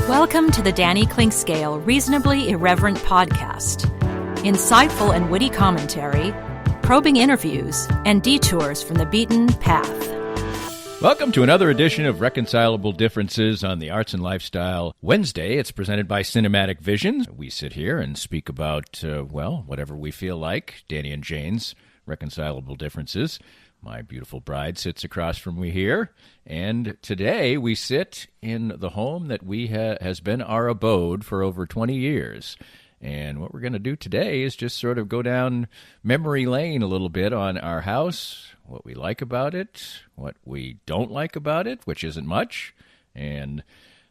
Welcome to the Danny Clinkscale Reasonably Irreverent podcast. Insightful and witty commentary, probing interviews, and detours from the beaten path. Welcome to another edition of Reconcilable Differences on the Arts and Lifestyle Wednesday. It's presented by Cinematic Visions. We sit here and speak about, whatever we feel like. Danny and Jane's Reconcilable Differences. My beautiful bride sits across from me here, and today we sit in the home that has been our abode for over 20 years. And what we're going to do today is just sort of go down memory lane a little bit on our house, what we like about it, what we don't like about it, which isn't much. And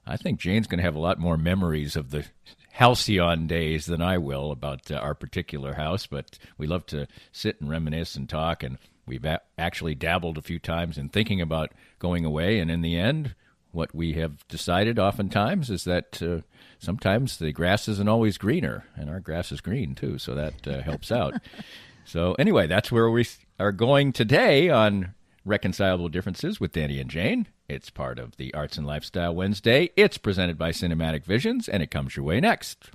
I think Jane's going to have a lot more memories of the halcyon days than I will about our particular house, but we love to sit and reminisce and talk, and we've actually dabbled a few times in thinking about going away, and in the end, what we have decided oftentimes is that sometimes the grass isn't always greener, and our grass is green too, so that helps out. So anyway, that's where we are going today on Reconcilable Differences with Danny and Jane. It's part of the Arts and Lifestyle Wednesday. It's presented by Cinematic Visions, and it comes your way next.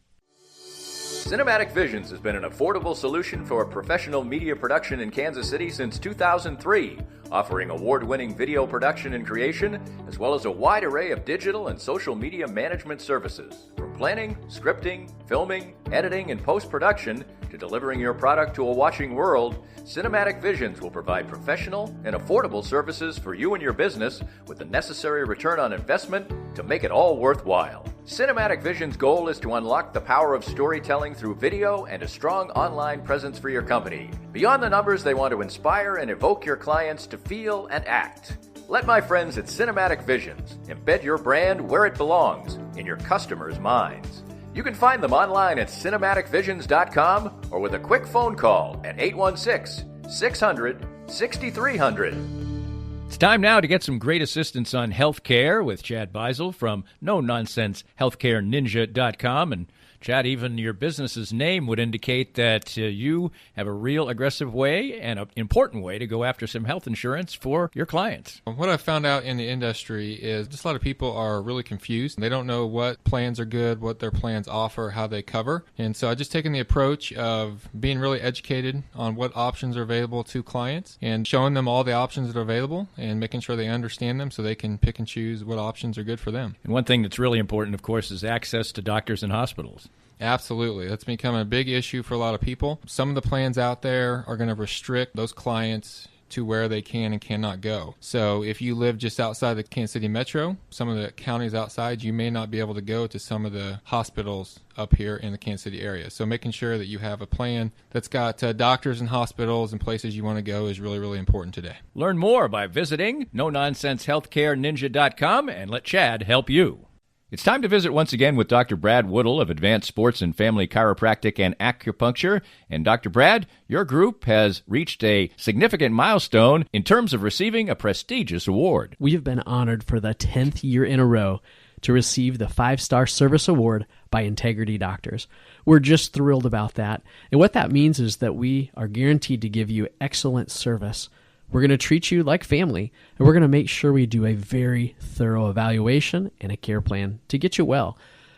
Cinematic Visions has been an affordable solution for professional media production in Kansas City since 2003, offering award-winning video production and creation, as well as a wide array of digital and social media management services. From planning, scripting, filming, editing, and post-production, to delivering your product to a watching world, Cinematic Visions will provide professional and affordable services for you and your business with the necessary return on investment to make it all worthwhile. Cinematic Visions' goal is to unlock the power of storytelling through video and a strong online presence for your company. Beyond the numbers, they want to inspire and evoke your clients to feel and act. Let my friends at Cinematic Visions embed your brand where it belongs, in your customers' minds. You can find them online at cinematicvisions.com or with a quick phone call at 816-600-6300. It's time now to get some great assistance on healthcare with Chad Beisel from no-nonsense-healthcareninja.com. And Chad, even your business's name would indicate that you have a real aggressive way and an important way to go after some health insurance for your clients. What I've found out in the industry is just a lot of people are really confused. They don't know what plans are good, what their plans offer, how they cover. And so I've just taken the approach of being really educated on what options are available to clients and showing them all the options that are available and making sure they understand them so they can pick and choose what options are good for them. And one thing that's really important, of course, is access to doctors and hospitals. Absolutely. That's become a big issue for a lot of people. Some of the plans out there are going to restrict those clients to where they can and cannot go. So if you live just outside the Kansas City metro, some of the counties outside, you may not be able to go to some of the hospitals up here in the Kansas City area. So making sure that you have a plan that's got doctors and hospitals and places you want to go is really, really important today. Learn more by visiting no-nonsense-healthcareninja.com and let Chad help you. It's time to visit once again with Dr. Brad Woodle of Advanced Sports and Family Chiropractic and Acupuncture. And Dr. Brad, your group has reached a significant milestone in terms of receiving a prestigious award. We have been honored for the 10th year in a row to receive the 5-Star Service Award by Integrity Doctors. We're just thrilled about that. And what that means is that we are guaranteed to give you excellent service. We're going to treat you like family, and we're going to make sure we do a very thorough evaluation and a care plan to get you well.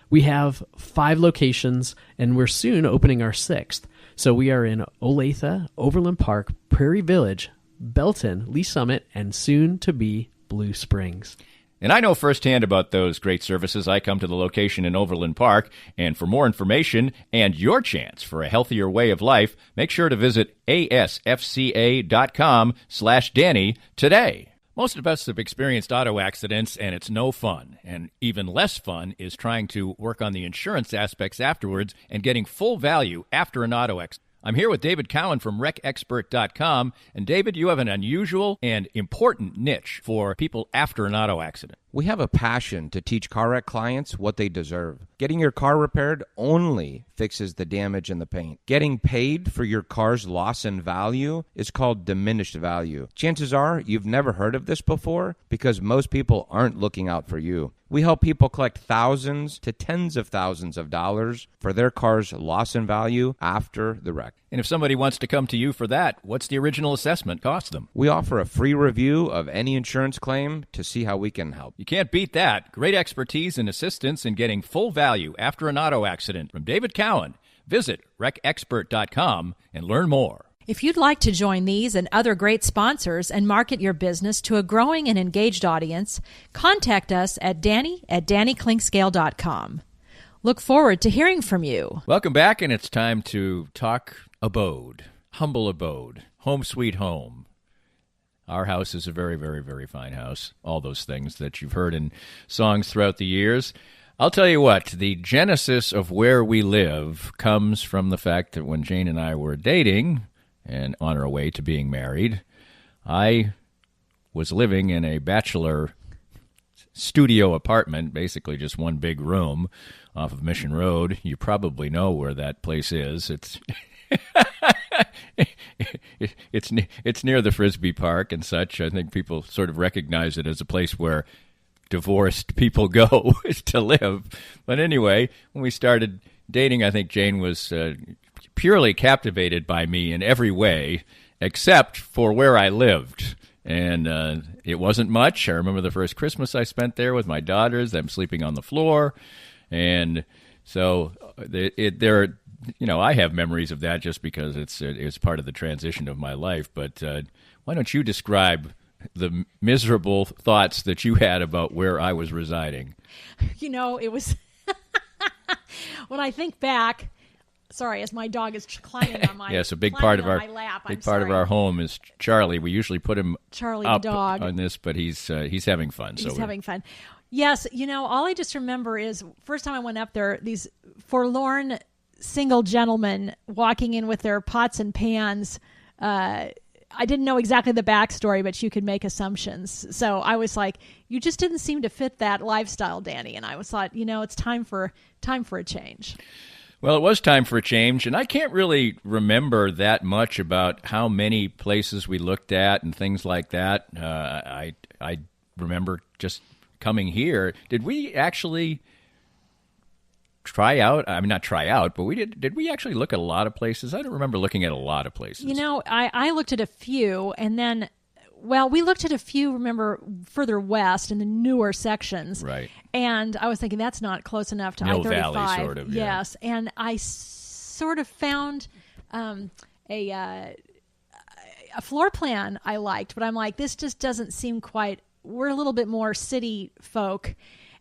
We have 5 locations, and we're soon opening our 6th. So we are in Olathe, Overland Park, Prairie Village, Belton, Lee Summit, and soon to be Blue Springs. And I know firsthand about those great services. I come to the location in Overland Park. And for more information and your chance for a healthier way of life, make sure to visit asfca.com/Danny today. Most of us have experienced auto accidents, and it's no fun. And even less fun is trying to work on the insurance aspects afterwards and getting full value after an auto accident. I'm here with David Cowan from RecExpert.com. And David, you have an unusual and important niche for people after an auto accident. We have a passion to teach car wreck clients what they deserve. Getting your car repaired only fixes the damage and the paint. Getting paid for your car's loss in value is called diminished value. Chances are you've never heard of this before because most people aren't looking out for you. We help people collect thousands to tens of thousands of dollars for their car's loss in value after the wreck. And if somebody wants to come to you for that, what's the original assessment cost them? We offer a free review of any insurance claim to see how we can help. You can't beat that. Great expertise and assistance in getting full value after an auto accident from David Cowan. Visit recexpert.com and learn more. If you'd like to join these and other great sponsors and market your business to a growing and engaged audience, contact us at Danny@DannyKlinkscale.com. Look forward to hearing from you. Welcome back, and it's time to talk abode, humble abode, home sweet home. Our house is a very, very, very fine house. All those things that you've heard in songs throughout the years. I'll tell you what, the genesis of where we live comes from the fact that when Jane and I were dating and on our way to being married, I was living in a bachelor studio apartment, basically just one big room off of Mission Road. You probably know where that place is. It's near the Frisbee Park and such. I think people sort of recognize it as a place where divorced people go to live. But anyway, when we started dating, I think Jane was purely captivated by me in every way, except for where I lived. And it wasn't much. I remember the first Christmas I spent there with my daughters. I'm sleeping on the floor. And so I have memories of that just because it's part of the transition of my life. But why don't you describe the miserable thoughts that you had about where I was residing? It was when I think back. Sorry, as my dog is climbing on my yes, a big part of our lap. Big part of our home is Charlie. We usually put him Charlie up the dog on this, but he's having fun. He's having fun. Yes, all I just remember is first time I went up there, these forlorn single gentlemen walking in with their pots and pans. I didn't know exactly the backstory, but you could make assumptions. So I was like, you just didn't seem to fit that lifestyle, Danny. And I was thought, it's time for a change. Well, it was time for a change, and I can't really remember that much about how many places we looked at and things like that. I remember just coming here. Did we actually try out? I mean, not try out, but we did. Did we actually look at a lot of places? I don't remember looking at a lot of places. I looked at a few, and then, we looked at a few, remember, further west in the newer sections. Right. And I was thinking that's not close enough to Mill I-35. Valley, sort of. Yeah. Yes. And I sort of found a floor plan I liked, but I'm like, this just doesn't seem quite, we're a little bit more city folk.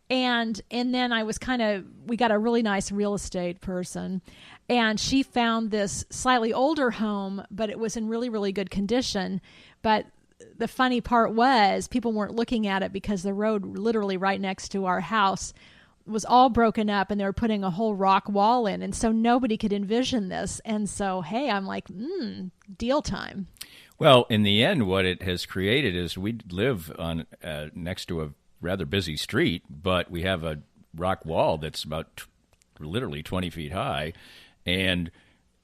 And then I was we got a really nice real estate person, and she found this slightly older home, but it was in really, really good condition. But the funny part was people weren't looking at it because the road literally right next to our house was all broken up, and they were putting a whole rock wall in. And so nobody could envision this. And so, hey, I'm like, deal time. Well, in the end, what it has created is we live on next to a rather busy street, but we have a rock wall that's about literally 20 feet high. And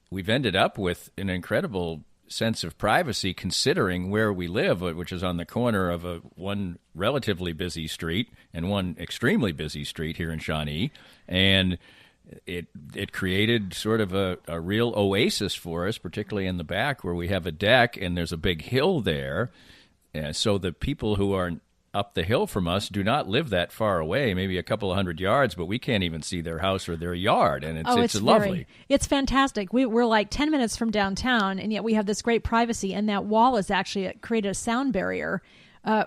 we've ended up with an incredible sense of privacy considering where we live, which is on the corner of one relatively busy street and one extremely busy street here in Shawnee. And it created sort of a real oasis for us, particularly in the back where we have a deck and there's a big hill there. And so the people who are up the hill from us do not live that far away, maybe a couple of 100 yards, but we can't even see their house or their yard, and it's lovely. It's fantastic. We're like 10 minutes from downtown, and yet we have this great privacy, and that wall has actually created a sound barrier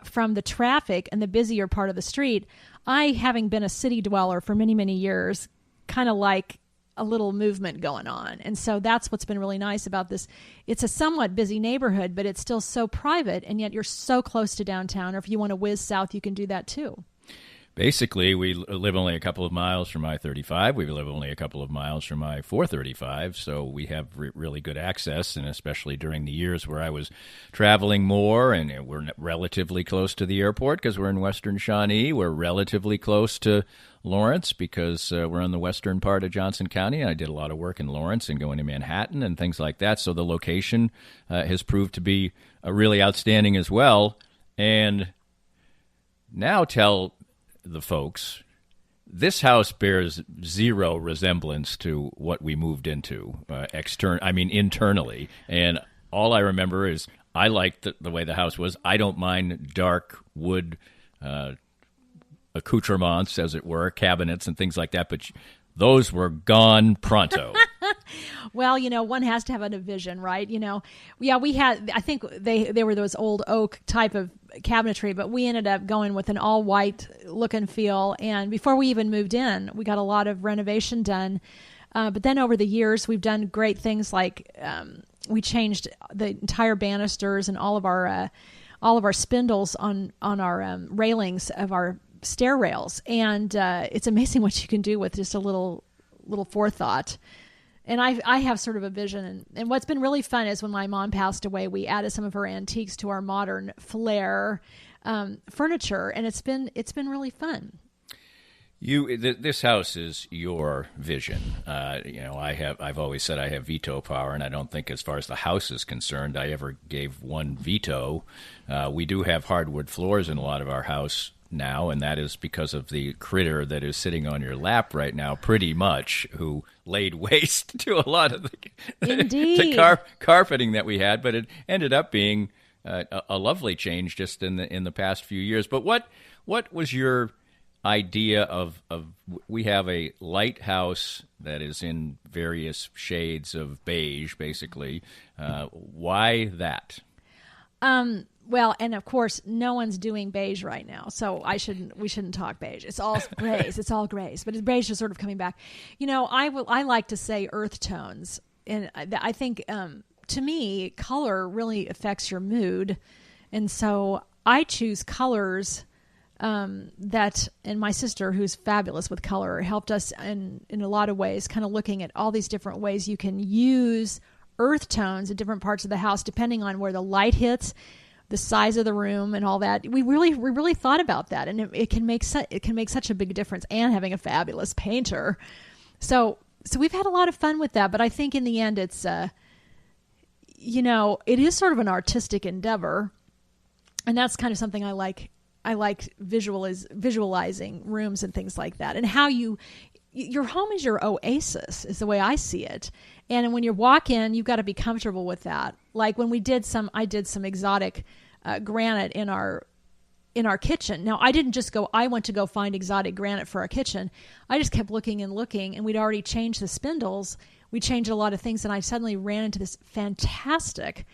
from the traffic and the busier part of the street. I, having been a city dweller for many, many years, kind of like a little movement going on. And so that's what's been really nice about this. It's a somewhat busy neighborhood, but it's still so private, and yet you're so close to downtown. Or if you want to whiz south, you can do that too. Basically, we live only a couple of miles from I-35. We live only a couple of miles from I-435, so we have really good access, and especially during the years where I was traveling more, and we're relatively close to the airport because we're in western Shawnee. We're relatively close to Lawrence because we're in the western part of Johnson County. I did a lot of work in Lawrence and going to Manhattan and things like that, so the location has proved to be really outstanding as well. And now tell the folks this house bears zero resemblance to what we moved into internally. And all I remember is I liked the way the house was. I don't mind dark wood accoutrements, as it were, cabinets and things like that, but those were gone pronto. Well, one has to have a vision, right? We had, I think they were those old oak type of cabinetry, but we ended up going with an all white look and feel. And before we even moved in, we got a lot of renovation done. But then over the years, we've done great things like we changed the entire banisters and all of our spindles on our railings of our stair rails. And it's amazing what you can do with just a little forethought. And I have sort of a vision. And what's been really fun is when my mom passed away, we added some of her antiques to our modern flair furniture, and it's been really fun. This house is your vision. I've always said I have veto power, and I don't think, as far as the house is concerned, I ever gave one veto. We do have hardwood floors in a lot of our house now, and that is because of the critter that is sitting on your lap right now, pretty much, who laid waste to a lot of the carpeting that we had. But it ended up being a lovely change just in the past few years. But what was your idea of we have a light house that is in various shades of beige, basically. Why that? Well, and of course, no one's doing beige right now, so we shouldn't talk beige. It's all grays. It's all grays, but beige is sort of coming back. I like to say earth tones, and I think to me, color really affects your mood, and so I choose colors that, and my sister, who's fabulous with color, helped us in a lot of ways, kind of looking at all these different ways you can use earth tones in different parts of the house, depending on where the light hits, the size of the room, and all that. We really thought about that, and it can make such a big difference. And having a fabulous painter, so we've had a lot of fun with that. But I think in the end, it's it is sort of an artistic endeavor, and that's kind of something I like. I like visualizing rooms and things like that, and how your home is your oasis, is the way I see it. And when you walk in, you've got to be comfortable with that. Like when I did some exotic granite in our kitchen. Now, I went to go find exotic granite for our kitchen. I just kept looking and looking, and we'd already changed the spindles. We changed a lot of things, and I suddenly ran into this fantastic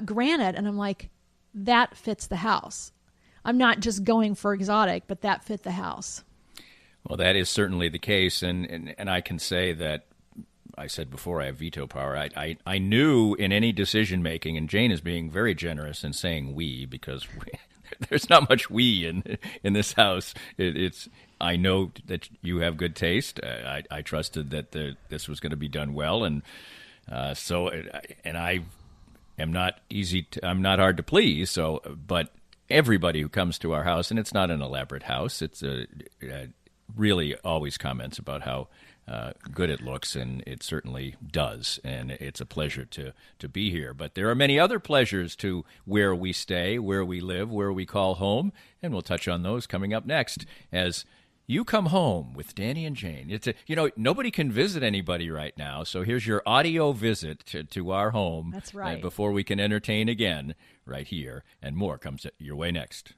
granite, and I'm like, that fits the house. I'm not just going for exotic, but that fit the house. Well, that is certainly the case, and I can say that I said before I have veto power. I knew in any decision making, and Jane is being very generous in saying we, because there's not much we in this house. I know that you have good taste. I trusted that this was going to be done well, and I am not I'm not hard to please. So, but everybody who comes to our house, and it's not an elaborate house, it's really always comments about how good it looks, and it certainly does, and it's a pleasure to be here. But there are many other pleasures to where we stay, where we live, where we call home, and we'll touch on those coming up next as you come home with Danny and Jane. It's nobody can visit anybody right now, so here's your audio visit to our home. That's right. Before we can entertain again right here, and more comes your way next.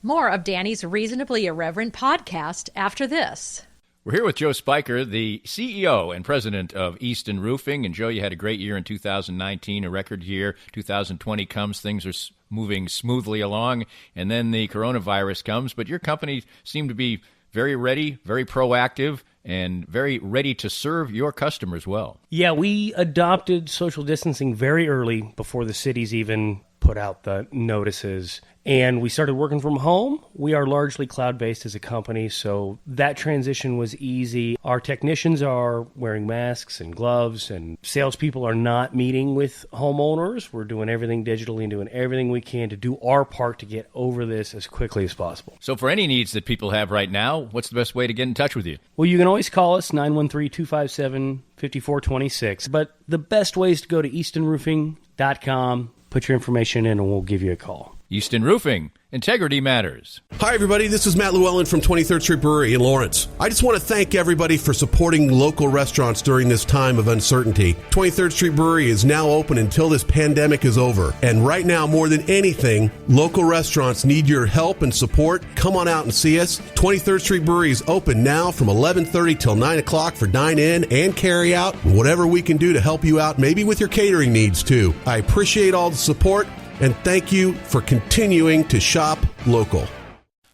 More of Danny's Reasonably Irreverent podcast after this. We're here with Joe Spiker, the CEO and president of Easton Roofing. And Joe, you had a great year in 2019, a record year. 2020 comes, things are moving smoothly along, and then the coronavirus comes. But your company seemed to be very ready, very proactive, and very ready to serve your customers well. Yeah, we adopted social distancing very early, before the cities even put out the notices. And we started working from home. We are largely cloud-based as a company, so that transition was easy. Our technicians are wearing masks and gloves, and salespeople are not meeting with homeowners. We're doing everything digitally and doing everything we can to do our part to get over this as quickly as possible. So for any needs that people have right now, what's the best way to get in touch with you? Well, you can always call us, 913-257-5426. But the best way is to go to eastonroofing.com, put your information in, and we'll give you a call. Easton Roofing. Integrity matters. Hi, everybody. This is Matt Llewellyn from 23rd Street Brewery in Lawrence. I just want to thank everybody for supporting local restaurants during this time of uncertainty. 23rd Street Brewery is now open until this pandemic is over. And right now, more than anything, local restaurants need your help and support. Come on out and see us. 23rd Street Brewery is open now from 11:30 till 9 o'clock for dine-in and carry-out. Whatever we can do to help you out, maybe with your catering needs, too. I appreciate all the support. And thank you for continuing to shop local.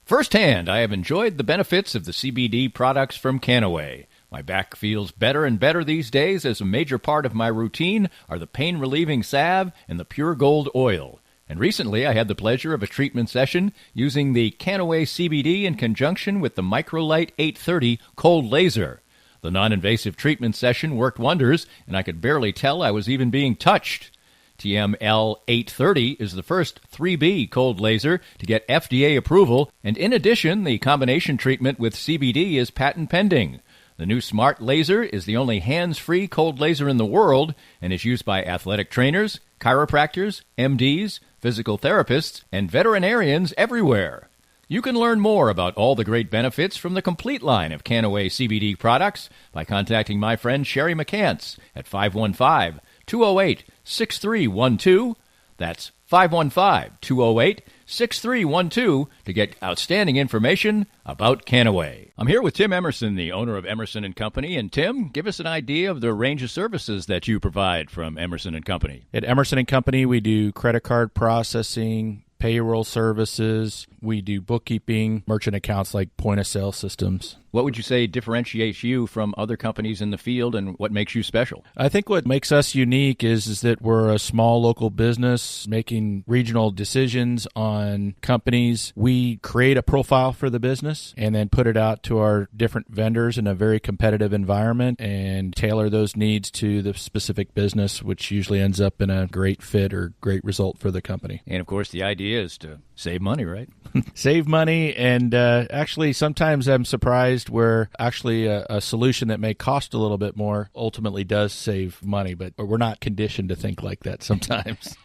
Firsthand, I have enjoyed the benefits of the CBD products from Canaway. My back feels better and better these days, as a major part of my routine are the pain-relieving salve and the pure gold oil. And recently I had the pleasure of a treatment session using the Canaway CBD in conjunction with the Microlight 830 cold laser. The non-invasive treatment session worked wonders, and I could barely tell I was even being touched. TML 830 is the first 3B cold laser to get FDA approval, and in addition, the combination treatment with CBD is patent pending. The new smart laser is the only hands-free cold laser in the world and is used by athletic trainers, chiropractors, MDs, physical therapists, and veterinarians everywhere. You can learn more about all the great benefits from the complete line of Canaway CBD products by contacting my friend Sherry McCants at 515-208-6312. That's 515-208-6312 to get outstanding information about Canaway. I'm here with Tim Emerson, the owner of Emerson & Company. And Tim, give us an idea of the range of services that you provide from Emerson & Company. At Emerson & Company, we do credit card processing, payroll services. We do bookkeeping, merchant accounts like point-of-sale systems. What would you say differentiates you from other companies in the field, and what makes you special? I think what makes us unique is that we're a small local business making regional decisions on companies. We create a profile for the business and then put it out to our different vendors in a very competitive environment and tailor those needs to the specific business, which usually ends up in a great fit or great result for the company. And, of course, the idea is to save money, right? Save money, and actually sometimes I'm surprised where actually a solution that may cost a little bit more ultimately does save money, but we're not conditioned to think like that sometimes.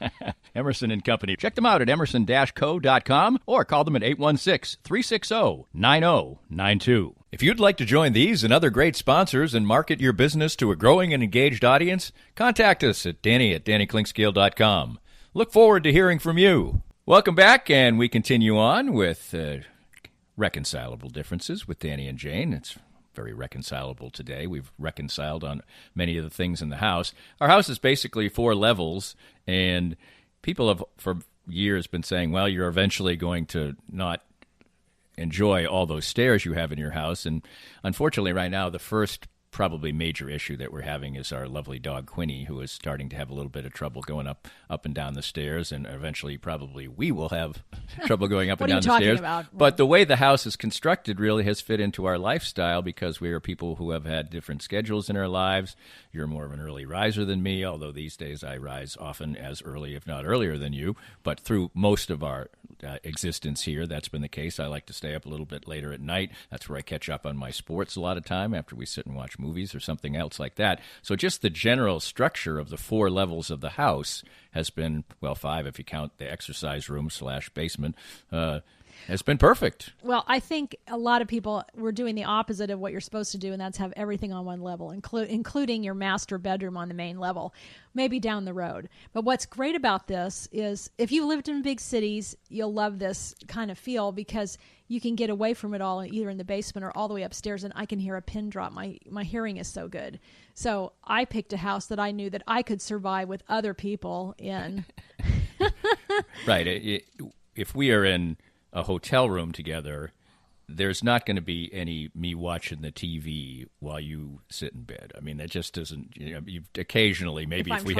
Emerson & Company. Check them out at emerson-co.com or call them at 816-360-9092. If you'd like to join these and other great sponsors and market your business to a growing and engaged audience, contact us at Danny@DannyKlinkscale.com. Look forward to hearing from you. Welcome back, and we continue on with reconcilable differences with Danny and Jane. It's very reconcilable today. We've reconciled on many of the things in the house. Our house is basically 4 levels, and people have for years been saying, well, you're eventually going to not enjoy all those stairs you have in your house. And unfortunately, right now, the first probably major issue that we're having is our lovely dog Quinny, who is starting to have a little bit of trouble going up and down the stairs, and eventually probably we will have trouble going up and down the stairs. About? But the way the house is constructed really has fit into our lifestyle because we are people who have had different schedules in our lives. You're more of an early riser than me, although these days I rise often as early, if not earlier than you. But through most of our existence here, that's been the case. I like to stay up a little bit later at night. That's where I catch up on my sports a lot of time after we sit and watch movies or something else like that. So just the general structure of the 4 levels of the house has been, well, 5 if you count the exercise room / basement, has been perfect. Well, I think a lot of people were doing the opposite of what you're supposed to do, and that's have everything on one level, including your master bedroom on the main level, maybe down the road. But what's great about this is if you lived in big cities, you'll love this kind of feel because you can get away from it all either in the basement or all the way upstairs, and I can hear a pin drop. My hearing is so good. So I picked a house that I knew that I could survive with other people in. Right. If we are in a hotel room together, there's not going to be any me watching the TV while you sit in bed. I mean, that just doesn't. You occasionally, maybe if we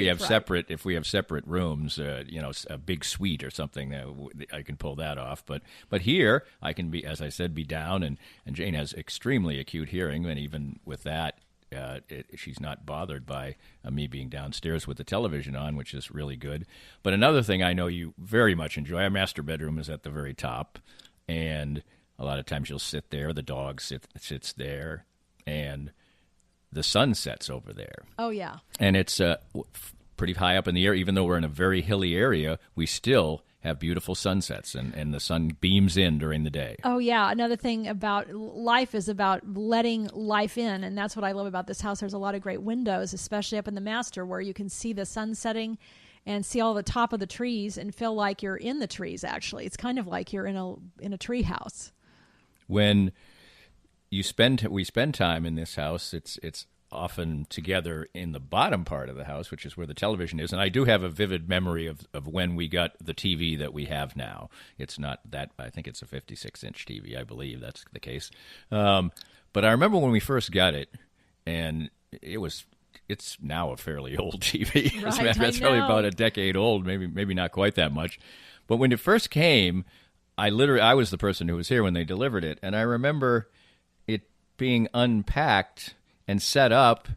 have separate rooms, a big suite or something, I can pull that off. But here I can be, as I said, be down, and Jane has extremely acute hearing, and even with that, she's not bothered by me being downstairs with the television on, which is really good. But another thing I know you very much enjoy, our master bedroom is at the very top, and a lot of times you'll sit there, the dog sits there, and the sun sets over there. Oh, yeah. And it's pretty high up in the air. Even though we're in a very hilly area, we still have beautiful sunsets and the sun beams in during the day. Oh, yeah. Another thing about life is about letting life in, and that's what I love about this house. There's a lot of great windows, especially up in the master, where you can see the sun setting and see all the top of the trees and feel like you're in the trees, actually. It's kind of like you're in a tree house. When we spend time in this house, it's often together in the bottom part of the house, which is where the television is. And I do have a vivid memory of when we got the TV that we have now. It's not that, I think it's a 56-inch TV, I believe that's the case. But I remember when we first got it, and it's now a fairly old TV. Right, That's probably about a decade old, maybe not quite that much. But when it first came, I was the person who was here when they delivered it, and I remember it being unpacked and set up,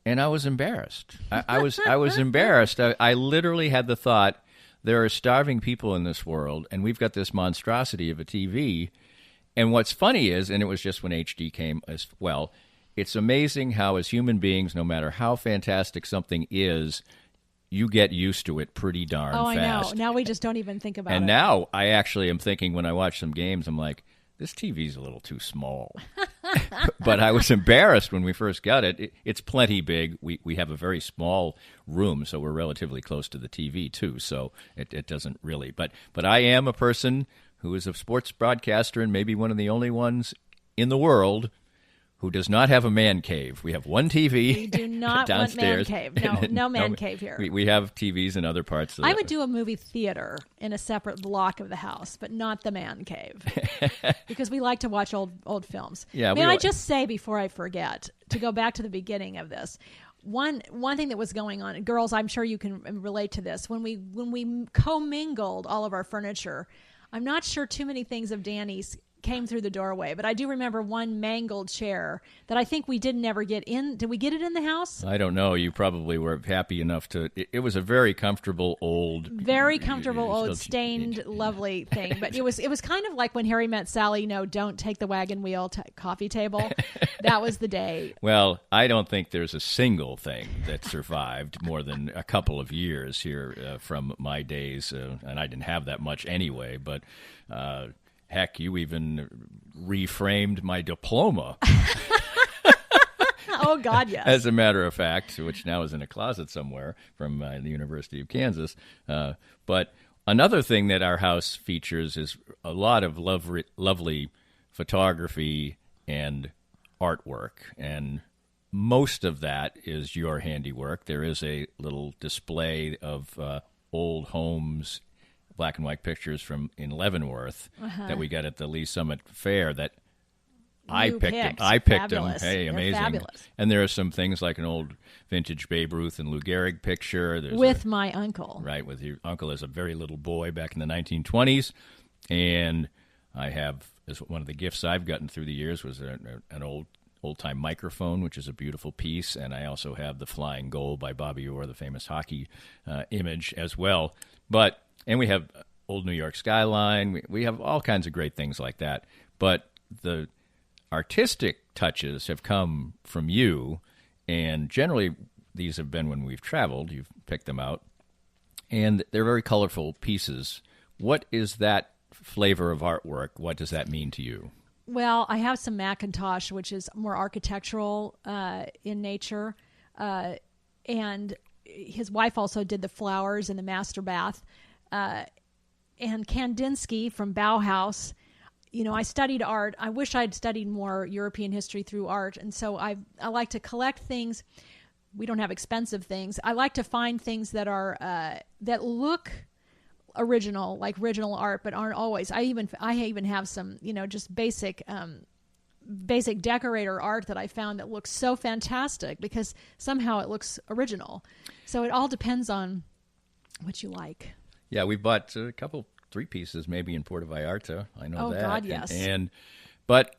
and I was embarrassed. I was embarrassed. I literally had the thought, there are starving people in this world, and we've got this monstrosity of a TV. And what's funny is, and it was just when HD came as well, it's amazing how as human beings, no matter how fantastic something is, you get used to it pretty darn fast. I know. Now we just don't even think about it. And now I actually am thinking when I watch some games, I'm like, this TV's a little too small. But I was embarrassed when we first got it. It's plenty big. We have a very small room, so we're relatively close to the TV, too. So it doesn't really. But I am a person who is a sports broadcaster and maybe one of the only ones in the world who does not have a man cave. We have one TV We do not downstairs. want man cave. No man cave here. We have TVs in other parts of I would do a movie theater in a separate block of the house, but not the man cave. Because we like to watch old films. Yeah, May I just say before I forget, to go back to the beginning of this, one thing that was going on, girls, I'm sure you can relate to this, when we commingled all of our furniture, I'm not sure too many things of Danny's came through the doorway, but I do remember one mangled chair that I think we didn't ever get in. Did we get it in the house? I don't know. You probably were happy enough to. It was a very comfortable old, stained, lovely thing. But it was kind of like when Harry Met Sally. Don't take the wagon wheel coffee table. That was the day. Well, I don't think there's a single thing that survived more than a couple of years here from my days, and I didn't have that much anyway. But. Heck, you even reframed my diploma. Oh, God, yes. As a matter of fact, which now is in a closet somewhere from the University of Kansas. But another thing that our house features is a lot of lovely photography and artwork. And most of that is your handiwork. There is a little display of old homes, black and white pictures from in Leavenworth that we got at the Lee Summit Fair that I picked them. Hey, amazing. Fabulous. And there are some things like an old vintage Babe Ruth and Lou Gehrig picture. With my uncle. Right, with your uncle as a very little boy back in the 1920s. And I have, as one of the gifts I've gotten through the years was an old-time microphone, which is a beautiful piece. And I also have the Flying Goal by Bobby Orr, the famous hockey image as well. And we have old New York skyline. We have all kinds of great things like that. But the artistic touches have come from you, and generally these have been when we've traveled. You've picked them out, and they're very colorful pieces. What is that flavor of artwork? What does that mean to you? Well, I have some Macintosh, which is more architectural in nature, and his wife also did the flowers in the master bath. And Kandinsky from Bauhaus. I studied art. I wish I'd studied more European history through art, and so I like to collect things. We don't have expensive things. I like to find things that are that look original, like original art, but aren't always. I even have some, just basic decorator art that I found that looks so fantastic because somehow it looks original. So it all depends on what you like. Yeah, we bought three pieces maybe in Puerto Vallarta. I know that. Oh, God, yes. But,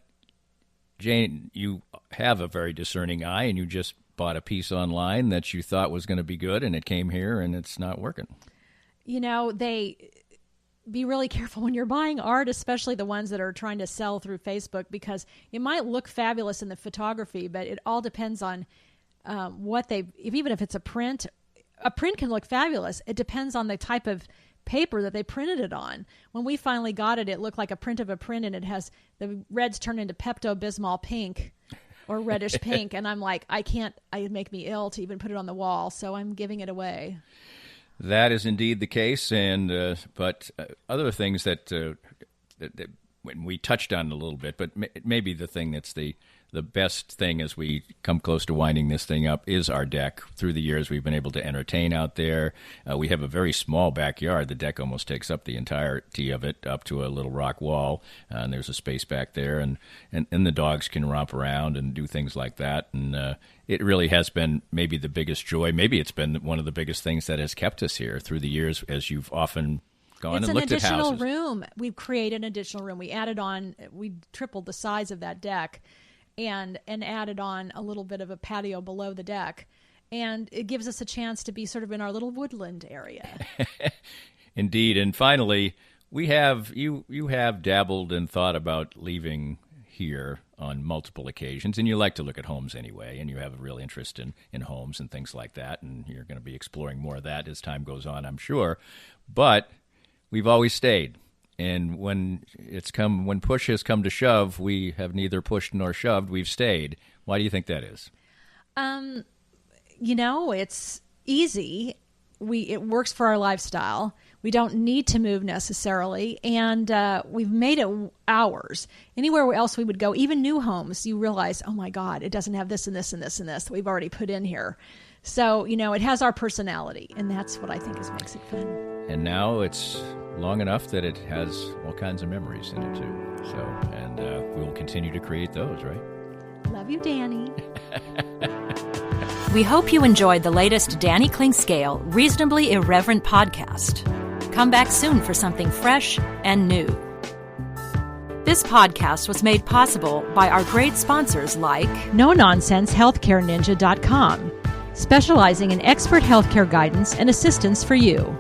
Jane, you have a very discerning eye, and you just bought a piece online that you thought was going to be good, and it came here, and it's not working. Be really careful when you're buying art, especially the ones that are trying to sell through Facebook, because it might look fabulous in the photography, but it all depends on even if it's a print can look fabulous. It depends on the type of paper that they printed it on. When we finally got it, it looked like a print of a print, and the reds turned into Pepto-Bismol pink or reddish pink. And I'm like, it'd make me ill to even put it on the wall. So I'm giving it away. That is indeed the case. And, but other things that when we touched on it a little bit, but maybe the thing that's the best thing as we come close to winding this thing up is our deck. Through the years, we've been able to entertain out there. We have a very small backyard. The deck almost takes up the entirety of it, up to a little rock wall, and there's a space back there, and the dogs can romp around and do things like that. And it really has been maybe the biggest joy. Maybe it's been one of the biggest things that has kept us here through the years, as you've often gone and looked at houses. It's an additional room. We've created an additional room. We tripled the size of that deck. And added on a little bit of a patio below the deck. And it gives us a chance to be sort of in our little woodland area. Indeed. And finally, you have dabbled and thought about leaving here on multiple occasions, and you like to look at homes anyway, and you have a real interest in homes and things like that, and you're going to be exploring more of that as time goes on, I'm sure. But we've always stayed. And when push has come to shove, we have neither pushed nor shoved. We've stayed. Why do you think that is? It's easy. It works for our lifestyle. We don't need to move necessarily, and we've made it ours. Anywhere else we would go, even new homes, you realize, oh my God, it doesn't have this and this and this and this that we've already put in here. So, it has our personality, and that's what I think makes it fun. And now it's long enough that it has all kinds of memories in it, too. So, and we will continue to create those, right? Love you, Danny. We hope you enjoyed the latest Danny Klingscale Reasonably Irreverent podcast. Come back soon for something fresh and new. This podcast was made possible by our great sponsors like NoNonsenseHealthcareNinja.com, specializing in expert healthcare guidance and assistance for you.